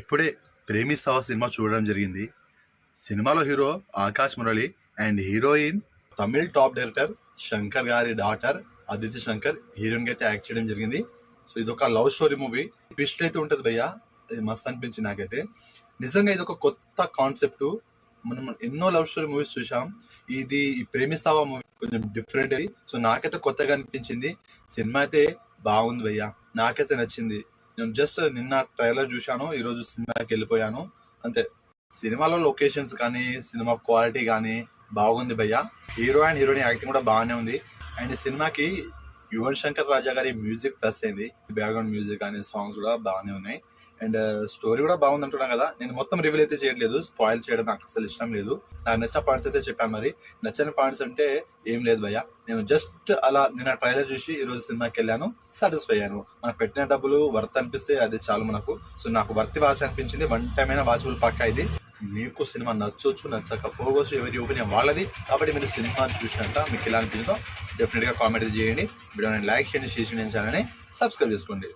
ఇప్పుడే ప్రేమిస్తావా సినిమా చూడడం జరిగింది. సినిమాలో hero Akash Murali and heroine Tamil top director Shankar గారి డాటర్ ఆదిత్య శంకర్ హీరోయిన్ గా అయితే యాక్ట్ చేయడం జరిగింది. సో ఇది ఒక లవ్ స్టోరీ మూవీ. ట్విస్ట్ అయితే ఉంటది భయ్యా, ఇది మస్త్ అనిపించింది నాకైతే. నిజంగా ఇది ఒక కొత్త కాన్సెప్ట్. మనం ఎన్నో లవ్ స్టోరీ మూవీస్ చూసాం, ఇది ఈ ప్రేమిస్తావా మూవీ కొంచెం డిఫరెంట్. సో నాకైతే కొత్తగా అనిపించింది. సినిమా అయితే బాగుంది భయ్యా, నాకైతే నచ్చింది. నేను జస్ట్ నిన్న ట్రైలర్ చూశాను, ఈరోజు సినిమాకి వెళ్ళిపోయాను అంతే. సినిమాలో లొకేషన్స్ కానీ సినిమా క్వాలిటీ కానీ బాగుంది భయ్యా. హీరో అండ్ హీరోయిన్ యాక్టింగ్ కూడా బాగానే ఉంది. అండ్ ఈ సినిమాకి యువన్ శంకర్ రాజా గారి మ్యూజిక్ ప్లస్ అయింది. బ్యాక్గ్రౌండ్ మ్యూజిక్ కానీ సాంగ్స్ కూడా బాగానే ఉన్నాయి. అండ్ స్టోరీ కూడా బాగుంది అంటున్నాం కదా. నేను మొత్తం రివీల్ అయితే చేయట్లేదు, స్పాయిల్ చేయడం నాకు అసలు ఇష్టం లేదు. నాకు నచ్చిన పాయింట్స్ అయితే చెప్పాను. మరి నచ్చని పాయింట్స్ అంటే ఏం లేదు భయ్యా. నేను జస్ట్ అలా నిన్న ట్రైలర్ చూసి ఈ రోజు సినిమాకి వెళ్ళాను, సాటిస్ఫై అయ్యాను. మనకు పెట్టిన డబ్బులు వర్త్ అనిపిస్తే అది చాలు మనకు. సో నాకు వర్త్ వాచ్ అనిపించింది. వన్ టైం అయినా వాచబుల్ పక్కా ఇది. మీకు సినిమా నచ్చొచ్చు నచ్చకపోవచ్చు, ఎవరి ఒపీనియన్ వాళ్ళది. కాబట్టి మీరు సినిమా చూసినాక మీకు ఎలా అనిపించిందో డెఫినెట్గా కామెంట్ చేయండి. వీడియోని లైక్ చేయండి, షేర్ చేయండి, ఛానల్ని సబ్స్క్రైబ్ చేసుకోండి.